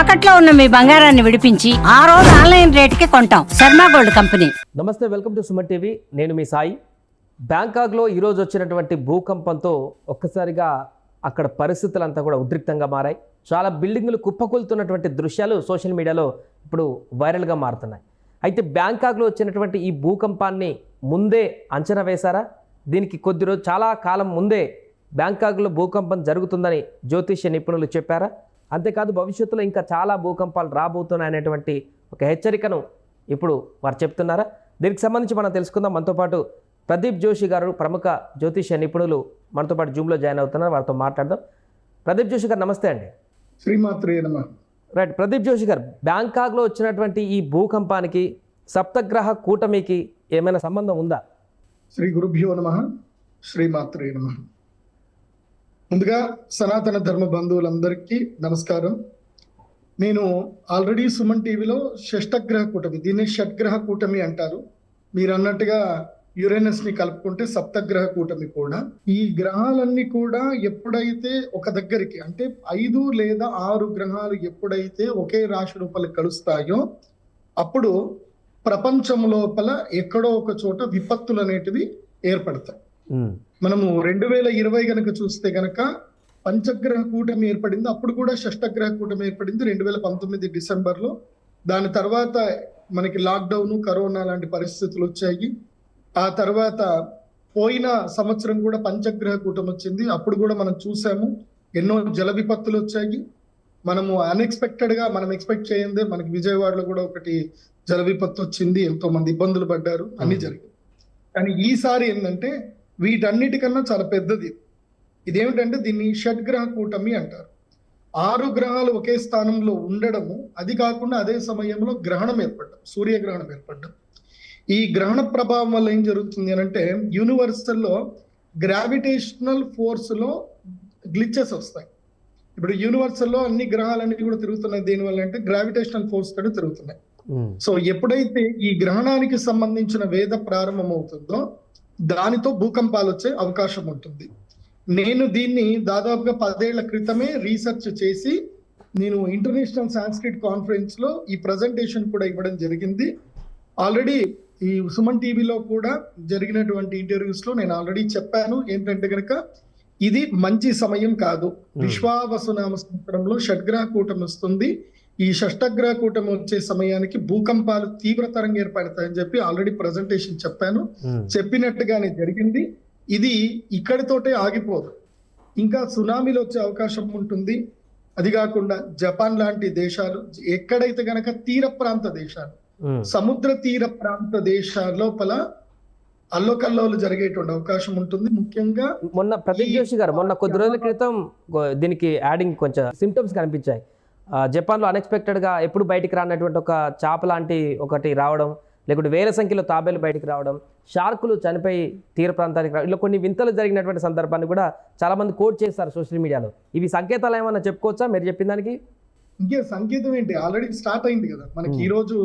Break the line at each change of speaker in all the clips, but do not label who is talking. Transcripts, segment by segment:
తాకట్లో ఉన్న మీ బంగారాన్ని విడిపించి ఆ రోజు ఆన్లైన్ రేటుకి కొంటాం. Sharma gold company.
నమస్తే, వెల్కమ్ టు సుమన్ టీవీ. నేను మీ సాయి. బ్యాంకాక్లో ఈరోజు వచ్చినటువంటి భూకంపంతో ఒక్కసారిగా అక్కడ పరిస్థితులంతా కూడా ఉద్రిక్తంగా మారాయి. చాలా బిల్డింగులు కుప్పకూలుతున్నటువంటి దృశ్యాలు సోషల్ మీడియాలో ఇప్పుడు వైరల్గా మారుతున్నాయి. అయితే బ్యాంకాక్లో వచ్చినటువంటి ఈ భూకంపాన్ని ముందే అంచనా వేశారా? దీనికి కొద్ది రోజు చాలా కాలం ముందే బ్యాంకాక్లో భూకంపం జరుగుతుందని జ్యోతిష్య నిపుణులు చెప్పారా? అంతేకాదు భవిష్యత్తులో ఇంకా చాలా భూకంపాలు రాబోతున్నాయనేటువంటి ఒక హెచ్చరికను ఇప్పుడు వారు చెప్తున్నారా? దీనికి సంబంధించి మనం తెలుసుకుందాం. మనతో పాటు ప్రదీప్ జోషి గారు, ప్రముఖ జ్యోతిష్య నిపుణులు మనతో పాటు జూమ్లో జాయిన్ అవుతున్నారు. వారితో మాట్లాడదాం. ప్రదీప్ జోషి గారు నమస్తే అండి.
శ్రీమాత్రే నమః.
రైట్, ప్రదీప్ జోషి గారు, బ్యాంకాక్లో వచ్చినటువంటి ఈ భూకంపానికి సప్తగ్రహ కూటమికి ఏమైనా సంబంధం ఉందా?
శ్రీ గురుభ్యో నమః. శ్రీమాత్రే నమః. ముందుగా సనాతన ధర్మ బంధువులందరికీ నమస్కారం. నేను ఆల్రెడీ సుమన్ టీవీలో షష్టగ్రహ కూటమి, దీన్ని షడ్గ్రహ కూటమి అంటారు. మీరు అన్నట్టుగా యురేనస్ ని కలుపుకుంటే సప్తగ్రహ కూటమి కూడా. ఈ గ్రహాలన్నీ కూడా ఎప్పుడైతే ఒక దగ్గరికి, అంటే 5 లేదా 6 గ్రహాలు ఎప్పుడైతే ఒకే రాశి లోపల కలుస్తాయో అప్పుడు ప్రపంచం లోపల ఎక్కడో ఒక చోట విపత్తులు అనేటివి ఏర్పడతాయి. మనము 2020 గనక చూస్తే గనక పంచగ్రహ కూటమి ఏర్పడింది. అప్పుడు కూడా షష్టగ్రహ కూటమి ఏర్పడింది 2019 డిసెంబర్లో. దాని తర్వాత మనకి లాక్డౌన్, కరోనా లాంటి పరిస్థితులు వచ్చాయి. ఆ తర్వాత పోయిన సంవత్సరం కూడా పంచగ్రహ కూటమి వచ్చింది. అప్పుడు కూడా మనం చూసాము, ఎన్నో జల విపత్తులు వచ్చాయి. మనము అన్ఎక్స్పెక్టెడ్ గా మనం ఎక్స్పెక్ట్ చేయందే మనకి విజయవాడలో కూడా ఒకటి జల విపత్తు వచ్చింది, ఎంతో మంది ఇబ్బందులు పడ్డారు, అన్ని జరిగాయి. కానీ ఈసారి ఏంటంటే వీటన్నిటికన్నా చాలా పెద్దది. ఇదేమిటంటే దీన్ని షడ్గ్రహ కూటమి అంటారు. 6 గ్రహాలు ఒకే స్థానంలో ఉండడము, అది కాకుండా అదే సమయంలో గ్రహణం ఏర్పడడం, సూర్యగ్రహణం ఏర్పడడం. ఈ గ్రహణ ప్రభావం వల్ల ఏం జరుగుతుంది అని అంటే యూనివర్సల్లో గ్రావిటేషనల్ ఫోర్స్ లో గ్లిచెస్ వస్తాయి. ఇప్పుడు యూనివర్సల్లో అన్ని గ్రహాలన్నీ కూడా తిరుగుతున్నాయి. దేనివల్ల అంటే గ్రావిటేషనల్ ఫోర్స్ తోటి తిరుగుతున్నాయి. సో ఎప్పుడైతే ఈ గ్రహణానికి సంబంధించిన వేద ప్రారంభం అవుతుందో దానితో భూకంపాలు వచ్చే అవకాశం ఉంటుంది. నేను దీన్ని దాదాపుగా 10 ఏళ్ల క్రితమే రీసెర్చ్ చేసి నేను ఇంటర్నేషనల్ సాంస్క్రిట్ కాన్ఫరెన్స్ లో ఈ ప్రజెంటేషన్ కూడా ఇవ్వడం జరిగింది. ఆల్రెడీ ఈ సుమన్ టీవీలో కూడా జరిగినటువంటి ఇంటర్వ్యూస్ లో నేను ఆల్రెడీ చెప్పాను ఏంటంటే కనుక ఇది మంచి సమయం కాదు. విశ్వావసునామ సంవత్సరంలో షడ్గ్రహ కూటమి వస్తుంది. ఈ షష్టగ్రహ కూటమి వచ్చే సమయానికి భూకంపాలు తీవ్రతరంగా ఏర్పడతాయని చెప్పి ఆల్రెడీ ప్రజెంటేషన్ చెప్పాను. చెప్పినట్టుగానే జరిగింది. ఇది ఇక్కడితోటే ఆగిపోదు, ఇంకా సునామీలు వచ్చే అవకాశం ఉంటుంది. అది కాకుండా జపాన్ లాంటి దేశాలు, ఎక్కడైతే గనక తీర ప్రాంత దేశాలు, సముద్ర తీర ప్రాంత దేశాల లోపల అల్లోకల్లోలు జరిగేటువంటి అవకాశం ఉంటుంది. ముఖ్యంగా
మొన్న ప్రదీప్ జోషి గారు, మొన్న కొద్ది రోజుల క్రితం దీనికి యాడింగ్ కొంచెం సిమ్టమ్స్ కనిపించాయి. జపాన్లో అన్ఎక్స్పెక్టెడ్గా ఎప్పుడు బయటికి రానటువంటి ఒక చాప లాంటి ఒకటి రావడం, లేకుంటే వేల సంఖ్యలో తాబేలు బయటికి రావడం, షార్కులు చనిపోయి తీర ప్రాంతానికి రావడం, ఇలా కొన్ని వింతలు జరిగినటువంటి సందర్భాన్ని కూడా చాలా మంది కోట్ చేస్తారు సోషల్ మీడియాలో. ఇవి సంకేతాలు ఏమన్నా చెప్పుకోవచ్చా మీరు చెప్పిన దానికి?
ఇంకే సంకేతం ఏంటి, ఆల్రెడీ స్టార్ట్ అయింది కదా మనకి. ఈ రోజు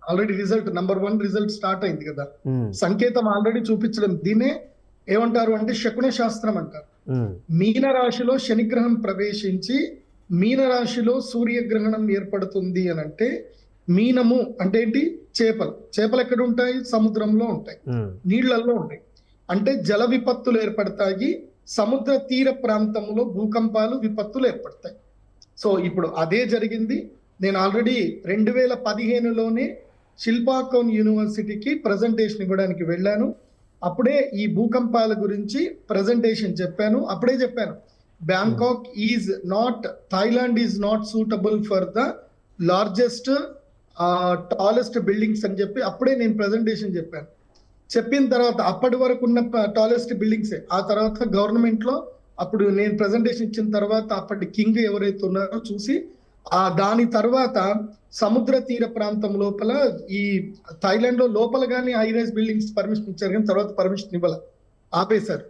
already result number 1 result start అయింది కదా. సంకేతం ఆల్రెడీ చూపించడం. దీన్నే ఏమంటారు అంటే శకున శాస్త్రం అంటారు. మీన రాశిలో శనిగ్రహం ప్రవేశించి మీన రాశిలో సూర్యగ్రహణం ఏర్పడుతుంది అని అంటే, మీనము అంటే ఏంటి? చేపలు. చేపలు ఎక్కడ ఉంటాయి? సముద్రంలో ఉంటాయి, నీళ్లలో ఉంటాయి. అంటే జల విపత్తులు ఏర్పడతాయి. సముద్ర తీర ప్రాంతంలో భూకంపాలు, విపత్తులు ఏర్పడతాయి. సో ఇప్పుడు అదే జరిగింది. నేను ఆల్రెడీ 2015లోనే శిల్పాకోన్ యూనివర్సిటీకి ప్రజెంటేషన్ ఇవ్వడానికి వెళ్ళాను. అప్పుడే ఈ భూకంపాల గురించి ప్రజెంటేషన్ చెప్పాను. అప్పుడే చెప్పాను, Bangkok is not, Thailand is not suitable for the largest tallest buildings అని చెప్పి అప్పుడే నేను ప్రజెంటేషన్ చెప్పాను. చెప్పిన తర్వాత అప్పటి వరకు ఉన్న టాలెస్ట్ బిల్డింగ్సే. ఆ తర్వాత గవర్నమెంట్ లో అప్పుడు నేను ప్రజెంటేషన్ ఇచ్చిన తర్వాత అప్పటి కింగ్ ఎవరైతే ఉన్నారో చూసి దాని తర్వాత సముద్ర తీర ప్రాంతం లోపల ఈ థాయిలాండ్ లో లోపల కానీ హై రైజ్ బిల్డింగ్స్ పర్మిషన్ ఇచ్చారు, కానీ తర్వాత పర్మిషన్ ఇవ్వాల, ఆపేశారు.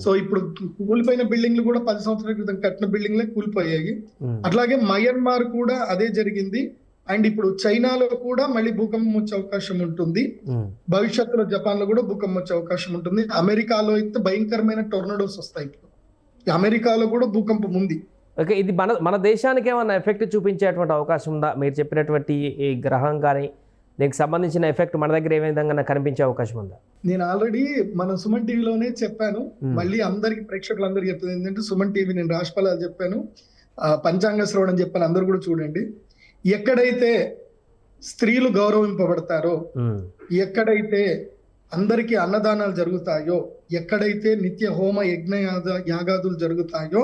సో ఇప్పుడు కూలిపోయిన బిల్డింగ్లు కూడా 10 సంవత్సరాల క్రితం కట్టిన బిల్డింగ్లే కూలిపోయాయి. అట్లాగే మయన్మార్ కూడా అదే జరిగింది. అండ్ ఇప్పుడు చైనాలో కూడా మళ్ళీ భూకంపం వచ్చే అవకాశం ఉంటుంది. భవిష్యత్తులో జపాన్ లో కూడా భూకంపం వచ్చే అవకాశం ఉంటుంది. అమెరికాలో అయితే భయంకరమైన టొర్నడోస్ వస్తాయి. ఇప్పుడు అమెరికాలో కూడా భూకంపం ఉంది.
ఓకే, ఇది మన దేశానికి ఏమైనా ఎఫెక్ట్ చూపించేటువంటి అవకాశం ఉందా? మీరు చెప్పినటువంటి ఈ గ్రహం కానీ దీనికి సంబంధించిన ఎఫెక్ట్ మన దగ్గర ఏ విధంగా కనిపించే అవకాశం ఉందా?
నేను ఆల్రెడీ మన సుమన్ టీవీలోనే చెప్పాను. మళ్ళీ అందరికి ప్రేక్షకులందరికీ చెప్తుంది ఏంటంటే, సుమన్ టీవీ నేను రాశిఫలాలు చెప్పాను, పంచాంగ శ్రవణం చెప్పాను, అందరూ కూడా చూడండి. ఎక్కడైతే స్త్రీలు గౌరవింపబడతారో, ఎక్కడైతే అందరికీ అన్నదానాలు జరుగుతాయో, ఎక్కడైతే నిత్య హోమ యజ్ఞ యాగాదులు జరుగుతాయో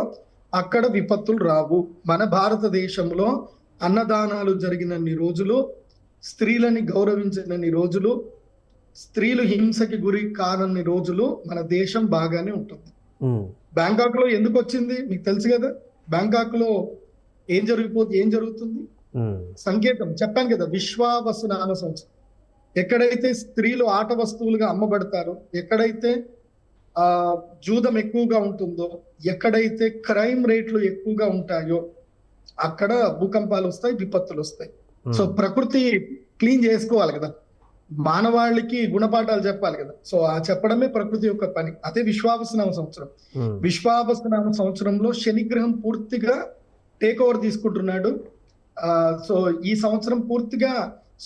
అక్కడ విపత్తులు రావు. మన భారతదేశంలో అన్నదానాలు జరిగినన్ని రోజులు, స్త్రీలని గౌరవించినన్ని రోజులు, స్త్రీలు హింసకి గురి కానన్ని రోజులు మన దేశం బాగానే ఉంటుంది. బ్యాంకాక్ లో ఎందుకు వచ్చింది మీకు తెలుసు కదా. బ్యాంకాక్ లో ఏం జరుగుతుంది సంకేతం చెప్పాను కదా, విశ్వావసునామ సంవత్సరం. ఎక్కడైతే స్త్రీలు ఆట వస్తువులుగా అమ్మబడతారో, ఎక్కడైతే జూదం ఎక్కువగా ఉంటుందో, ఎక్కడైతే క్రైమ్ రేట్లు ఎక్కువగా ఉంటాయో అక్కడ భూకంపాలు వస్తాయి, విపత్తులు వస్తాయి. సో ప్రకృతి క్లీన్ చేసుకోవాలి కదా, మానవాళికి గుణపాఠాలు చెప్పాలి కదా. సో ఆ చెప్పడమే ప్రకృతి యొక్క పని. అదే విశ్వావసునామ సంవత్సరం. విశ్వావసునామ సంవత్సరంలో శనిగ్రహం పూర్తిగా టేక్ ఓవర్ తీసుకుంటున్నాడు. సో ఈ సంవత్సరం పూర్తిగా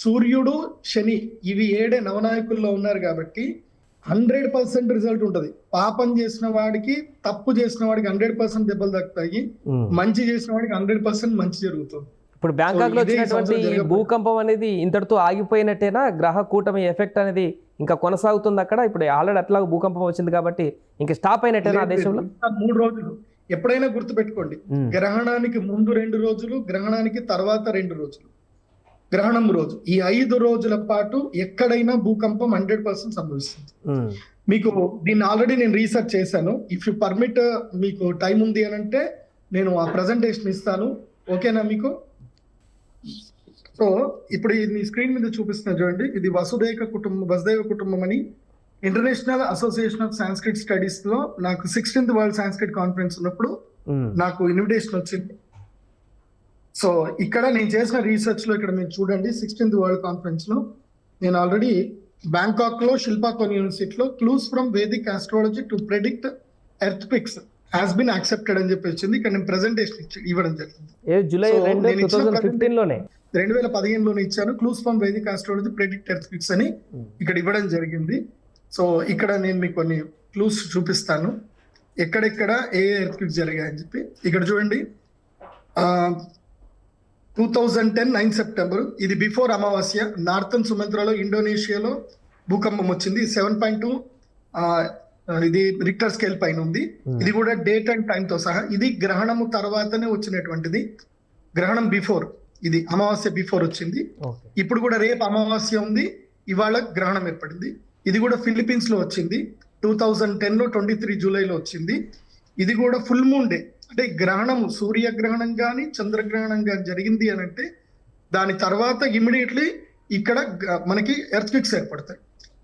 సూర్యుడు, శని ఇవి 7 నవనాయకుల్లో ఉన్నారు కాబట్టి 100% రిజల్ట్ ఉంటది. పాపం చేసిన వాడికి, తప్పు చేసిన వాడికి 100% దెబ్బలు దక్కుతాయి, మంచి చేసిన వాడికి 100% మంచి జరుగుతుంది.
ఇప్పుడు బ్యాంకాక్ లో వచ్చినటువంటి భూకంపం అనేది ఇంతటితో ఆగిపోయినట్టేనా? గ్రహ కూటమి ఎఫెక్ట్ అనేది ఇంకా కొనసాగుతుంది అక్కడ? ఇప్పుడు ఆల్రెడీ అట్లా భూకంపం వచ్చింది కాబట్టి ఇంకా స్టాప్ అయినట్టేనా ఆ దేశంలో?
3 రోజులు ఎప్పుడైనా గుర్తుపెట్టుకోండి, గ్రహణానికి ముందు 2 రోజులు, గ్రహణానికి తర్వాత 2 రోజులు, గ్రహణం రోజు, ఈ 5 రోజుల పాటు ఎక్కడైనా భూకంపం 100% సంభవిస్తుంది. మీకు దీన్ని ఆల్రెడీ నేను రీసెర్చ్ చేశాను. ఇఫ్ యు పర్మిట్, మీకు టైం ఉంది అని అంటే నేను ఆ ప్రజెంటేషన్ ఇస్తాను, ఓకేనా మీకు? సో ఇప్పుడు ఇది స్క్రీన్ మీద చూపిస్తున్నా చూడండి. ఇది వసుదేవ కుటుంబం అని international association of Sanskrit studies లో నాకు 16th వరల్డ్ సాంస్క్రిట్ కాన్ఫరెన్స్ ఉన్నప్పుడు నాకు ఇన్విటేషన్ వచ్చింది. సో ఇక్కడ నేను చేసిన రీసెర్చ్ లో ఇక్కడ మీరు చూడండి, 16th వరల్డ్ కాన్ఫరెన్స్ లో నేను ఆల్రెడీ బ్యాంకాక్ లో శిల్పాకోన్ యూనివర్సిటీలో clues from Vedic astrology to predict earthquakes has been accepted అని చెప్పి వచ్చింది. ఇక్కడ నేను ప్రెజెంటేషన్ ఇవ్వడం జరిగింది.
జూలై
2015లోనే ఇచ్చాను. Clues from Vedic astrology predict earthquakes అని ఇక్కడ ఇవ్వడం జరిగింది. సో ఇక్కడ నేను మీకు కొన్ని క్లూస్ చూపిస్తాను, ఎక్కడెక్కడ ఏ ఎర్త్ పిక్స్ జరిగాయని చెప్పి. ఇక్కడ చూడండి, 2010 9 సెప్టెంబర్, ఇది బిఫోర్ అమావాస్య, నార్థన్ సుమంత్రాలో ఇండోనేషియాలో భూకంపం వచ్చింది. 7.2 ఇది రిక్టర్ స్కేల్ పైన ఉంది. ఇది కూడా డేట్ అండ్ టైం తో సహా. ఇది గ్రహణము తర్వాతనే వచ్చినటువంటిది, గ్రహణం బిఫోర్, ఇది అమావాస్య బిఫోర్ వచ్చింది. ఇప్పుడు కూడా రేపు అమావాస్య ఉంది, ఇవాళ గ్రహణం ఏర్పడింది. ఇది కూడా ఫిలిప్పీన్స్ లో వచ్చింది, 2010 లో 23 జూలైలో వచ్చింది. ఇది కూడా ఫుల్ మూన్ డే, అంటే గ్రహణం, సూర్యగ్రహణం కానీ చంద్రగ్రహణం కానీ జరిగింది అని అంటే దాని తర్వాత ఇమ్మీడియట్లీ ఇక్కడ మనకి ఎర్త్ క్విక్స్ ఏర్పడతాయి.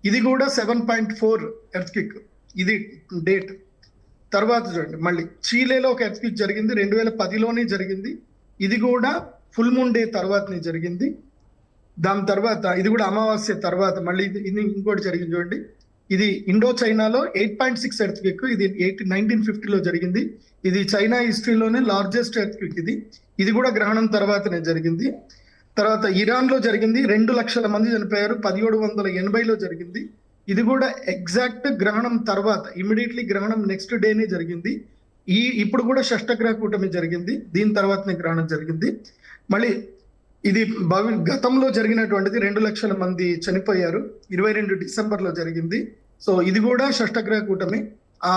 ఇది కూడా 7.4 ఎర్త్ క్విక్, ఇది డేట్. తర్వాత చూడండి, మళ్ళీ చీలేలో ఒక ఎర్త్ క్విక్ జరిగింది, 2010లోనే జరిగింది. ఇది కూడా ఫుల్ మూన్ డే తర్వాతనే జరిగింది. దాని తర్వాత ఇది కూడా అమావాస్య తర్వాత మళ్ళీ ఇది ఇంకోటి జరిగింది చూడండి. ఇది ఇండో చైనాలో 8.6 ఎర్త్ క్విక్, ఇది 1950లో జరిగింది. ఇది చైనా హిస్టరీలోనే లార్జెస్ట్ ఎర్త్ క్విక్ ఇది. ఇది కూడా గ్రహణం తర్వాతనే జరిగింది. తర్వాత ఇరాన్ లో జరిగింది, 2 లక్షల మంది చనిపోయారు, 1780లో జరిగింది. ఇది కూడా ఎగ్జాక్ట్ గ్రహణం తర్వాత, ఇమ్మీడియట్లీ గ్రహణం నెక్స్ట్ డేనే జరిగింది. ఇప్పుడు కూడా షష్టగ్రహ కూటమి జరిగింది, దీని తర్వాతనే గ్రహణం జరిగింది. మళ్ళీ ఇది గతంలో జరిగినటువంటిది, 2 లక్షల మంది చనిపోయారు, 22 డిసెంబర్లో జరిగింది. సో ఇది కూడా షష్టగ్రహ కూటమి,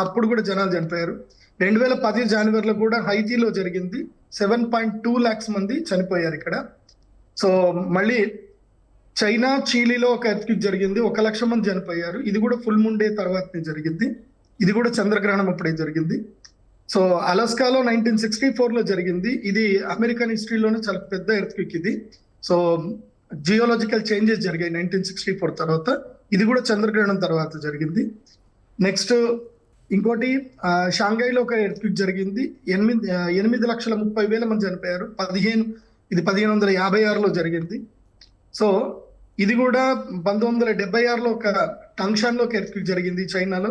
అప్పుడు కూడా జనాలు చనిపోయారు. 2010 జనవరిలో కూడా హైతీలో జరిగింది, 7.2 lakhs మంది చనిపోయారు ఇక్కడ. సో మళ్ళీ చైనా చీలీలో ఒక ఎర్త్క్వేక్ జరిగింది, 1 లక్ష మంది చనిపోయారు. ఇది కూడా ఫుల్ మూన్ డే తర్వాతనే జరిగింది. ఇది కూడా చంద్రగ్రహణం అప్పుడే జరిగింది. సో అలాస్కాలో 1964లో జరిగింది. ఇది అమెరికన్ హిస్టరీలోనే చాలా పెద్ద ఎర్త్క్వేక్ ఇది. సో జియోలాజికల్ చేంజెస్ జరిగాయి 1964 తర్వాత. ఇది కూడా చంద్రగ్రహణం తర్వాత జరిగింది. నెక్స్ట్ ఇంకోటి షాంఘైలో ఒక ఎర్త్క్వేక్ జరిగింది, 8,30,000 మంది చనిపోయారు. ఇది 1556లో జరిగింది. సో ఇది కూడా 1976లో ఒక టంగ్షాన్లో ఒక ఎర్త్క్వేక్ జరిగింది చైనాలో.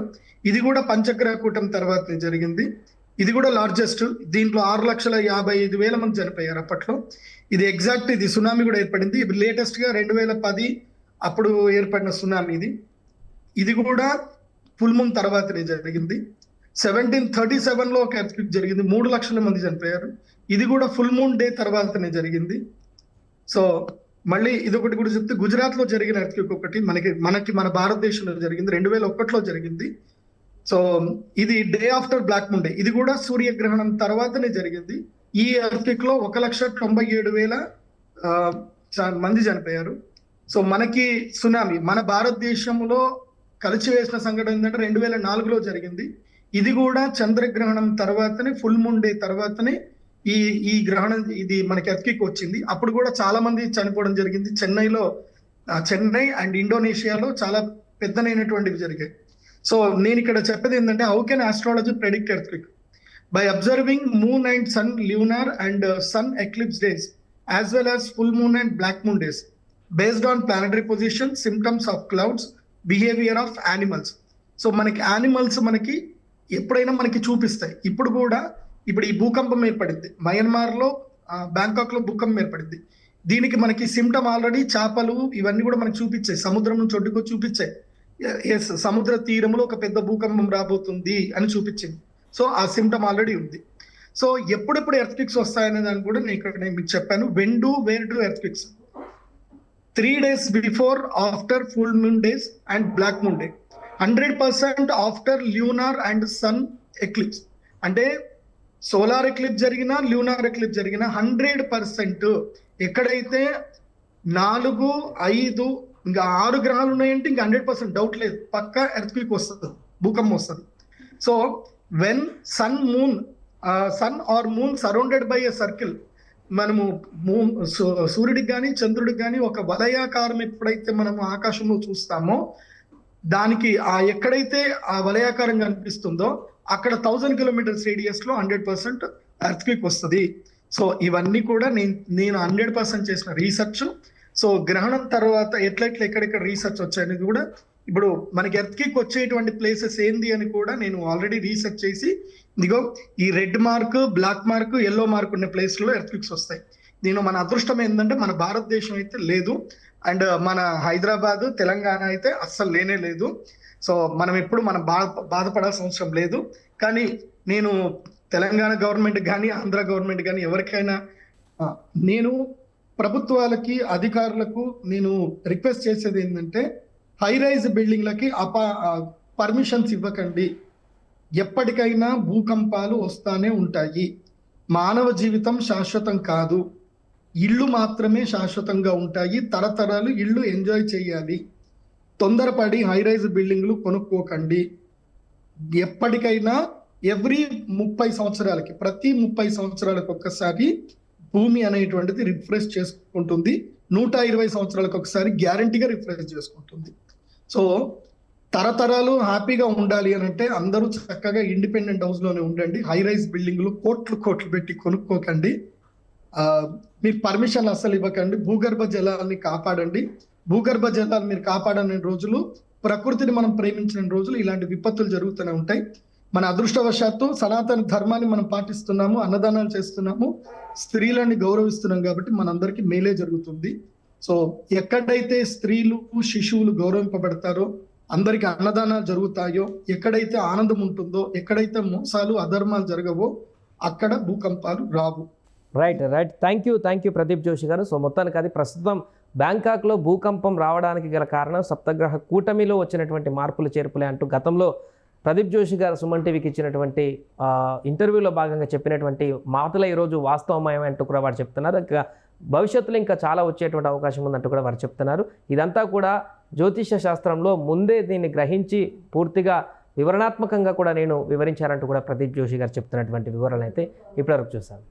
ఇది కూడా పంచగ్రహ కూటమి తర్వాతనే జరిగింది. ఇది కూడా లార్జెస్ట్. దీంట్లో 6,55,000 మంది చనిపోయారు అప్పట్లో. ఇది ఎగ్జాక్ట్, ఇది సునామీ కూడా ఏర్పడింది. ఇది లేటెస్ట్ గా 2010 అప్పుడు ఏర్పడిన సునామీ ఇది. ఇది కూడా ఫుల్ మూన్ తర్వాతనే జరిగింది. 1737 లో ఒక ఎర్త్క్వేక్ జరిగింది, 3 లక్షల మంది చనిపోయారు. ఇది కూడా ఫుల్ మూన్ డే తర్వాతనే జరిగింది. సో మళ్ళీ ఇది ఒకటి కూడా చెప్తే, గుజరాత్ లో జరిగిన ఎర్త్క్వేక్ ఒకటి మన భారతదేశంలో జరిగింది, 2001లో జరిగింది. సో ఇది day after black moon day. ఇది కూడా సూర్యగ్రహణం తర్వాతనే జరిగింది. ఈ ఎర్త్క్వేక్ లో 1,97,000 మంది చనిపోయారు. సో మనకి సునామీ మన భారతదేశంలో కలిచివేసిన సంఘటన ఏంటంటే 2004లో జరిగింది. ఇది కూడా చంద్రగ్రహణం తర్వాతనే, ఫుల్ మూన్ డే తర్వాతనే ఈ గ్రహణం, ఇది మనకి ఎర్త్క్వేక్ వచ్చింది. అప్పుడు కూడా చాలా మంది చనిపోవడం జరిగింది. చెన్నై అండ్ ఇండోనేషియాలో చాలా పెద్దనైనటువంటివి జరిగాయి. సో నేను ఇక్కడ చెప్పేది ఏంటంటే, how can astrology predict earthquake? By observing moon and sun lunar and sun eclipse days as well as full moon and black moon days based on planetary position, symptoms of clouds, behaviour of animals. So మనకి animals మనకి ఎప్పుడైనా మనకి చూపిస్తాయి. ఇప్పుడు ఈ భూకంపం ఏర్పడింది Myanmar లో, బ్యాంకాక్ లో భూకంపం ఏర్పడింది. దీనికి మనకి సిమ్టమ్ ఆల్రెడీ చేపలు ఇవన్నీ కూడా మనకి చూపించాయి, సముద్రం నుంచి ఒడ్డుకు చూపించాయి. సముద్ర తీరంలో ఒక పెద్ద భూకంపం రాబోతుంది అని చూపించింది. సో ఆ సిమ్టమ్ ఆల్రెడీ ఉంది. సో ఎప్పుడెప్పుడు ఎర్త్క్వేక్స్ వస్తాయనే దాన్ని కూడా నేను మీకు చెప్పాను. Where do earthquakes 3 days before, after full moon days and black moon day. 100% after lunar and sun eclipse. అంటే సోలార్ ఎక్లిప్స్ జరిగినా, ల్యూనార్ ఎక్లిప్స్ జరిగినా 100% ఎక్కడైతే 4, 5 ఇంకా 6 గ్రహాలు ఉన్నాయంటే ఇంకా 100% డౌట్ లేదు, పక్కా ఎర్త్క్వేక్ వస్తుంది, భూకంపం వస్తుంది. So when sun or moon surrounded by a circle, మనము సూర్యుడికి కానీ చంద్రుడికి కానీ ఒక వలయాకారం ఎప్పుడైతే మనము ఆకాశంలో చూస్తామో, దానికి ఎక్కడైతే ఆ వలయాకారం కనిపిస్తుందో అక్కడ 1000 kilometers రేడియస్ లో 100% ఎర్త్క్వేక్ వస్తుంది. సో ఇవన్నీ కూడా నేను 100% చేసిన రీసెర్చ్. సో గ్రహణం తర్వాత ఎక్కడెక్కడ రీసెర్చ్ వచ్చాయనేది కూడా, ఇప్పుడు మనకి ఎర్త్క్వేక్ వచ్చేటువంటి ప్లేసెస్ ఏంది అని కూడా నేను ఆల్రెడీ రీసెర్చ్ చేసి, ఇదిగో ఈ red mark, black mark, yellow mark ఉన్న ప్లేస్ లో ఎర్త్క్వేక్స్ వస్తాయి. మన అదృష్టం ఏంటంటే మన భారతదేశం అయితే లేదు, అండ్ మన హైదరాబాద్, తెలంగాణ అయితే అస్సలు లేనే లేదు. సో మనం బాధపడాల్సిన అవసరం లేదు. కానీ నేను తెలంగాణ గవర్నమెంట్ కానీ, ఆంధ్ర గవర్నమెంట్ కానీ, ఎవరికైనా నేను ప్రభుత్వాలకి, అధికారులకు నేను రిక్వెస్ట్ చేసేది ఏంటంటే, హై రైజ్ బిల్డింగ్లకి పర్మిషన్స్ ఇవ్వకండి. ఎప్పటికైనా భూకంపాలు వస్తానే ఉంటాయి. మానవ జీవితం శాశ్వతం కాదు, ఇళ్ళు మాత్రమే శాశ్వతంగా ఉంటాయి. తరతరాలు ఇళ్ళు ఎంజాయ్ చేయాలి. తొందరపడి హై రైజ్ బిల్డింగ్లు కొనుక్కోకండి. ఎప్పటికైనా ప్రతి 30 సంవత్సరాలకు ఒక్కసారి భూమి అనేటువంటిది రిఫ్రెష్ చేసుకుంటుంది. 120 సంవత్సరాలకు ఒకసారి గ్యారంటీగా రిఫ్రెష్ చేసుకుంటుంది. సో తరతరాలు హ్యాపీగా ఉండాలి అని అంటే అందరూ చక్కగా ఇండిపెండెంట్ హౌస్ లోనే ఉండండి. హై రైజ్ బిల్డింగ్లు కోట్లు పెట్టి కొనుక్కోకండి. మీరు పర్మిషన్లు అస్సలు ఇవ్వకండి. భూగర్భ జలాల్ని కాపాడండి. భూగర్భ జలాలు మీరు కాపాడని రోజులు, ప్రకృతిని మనం ప్రేమించిన రోజులు ఇలాంటి విపత్తులు జరుగుతూనే ఉంటాయి. మన అదృష్టవశాత్తు సనాతన ధర్మాన్ని మనం పాటిస్తున్నాము, అన్నదానాలు చేస్తున్నాము, స్త్రీలని గౌరవిస్తున్నాం కాబట్టి మనందరికీ మేలే జరుగుతుంది. సో ఎక్కడైతే స్త్రీలు, శిశువులు గౌరవింపబడతారో, అందరికి అన్నదానాలు జరుగుతాయో, ఎక్కడైతే ఆనందం ఉంటుందో, ఎక్కడైతే మోసాలు, అధర్మాలు జరగవో అక్కడ భూకంపాలు రావు.
Right. Thank you Pradeep Joshi గారు. సో మొత్తానికి అది ప్రస్తుతం బ్యాంకాక్లో భూకంపం రావడానికి గల కారణం సప్తగ్రహ కూటమిలో వచ్చినటువంటి మార్పులు చేర్పులే అంటూ గతంలో ప్రదీప్ జోషి గారు సుమన్ టీవీకి ఇచ్చినటువంటి ఇంటర్వ్యూలో భాగంగా చెప్పినటువంటి మాటలు ఈరోజు వాస్తవమయం అంటూ కూడా వారు చెప్తున్నారు. ఇంకా భవిష్యత్తులో ఇంకా చాలా వచ్చేటువంటి అవకాశం ఉందంటూ కూడా వారు చెప్తున్నారు. ఇదంతా కూడా జ్యోతిష శాస్త్రంలో ముందే దీన్ని గ్రహించి పూర్తిగా వివరణాత్మకంగా కూడా నేను వివరించారంటూ కూడా ప్రదీప్ జోషి గారు చెప్తున్నటువంటి వివరాలు అయితే ఇప్పటివరకు చూసాను.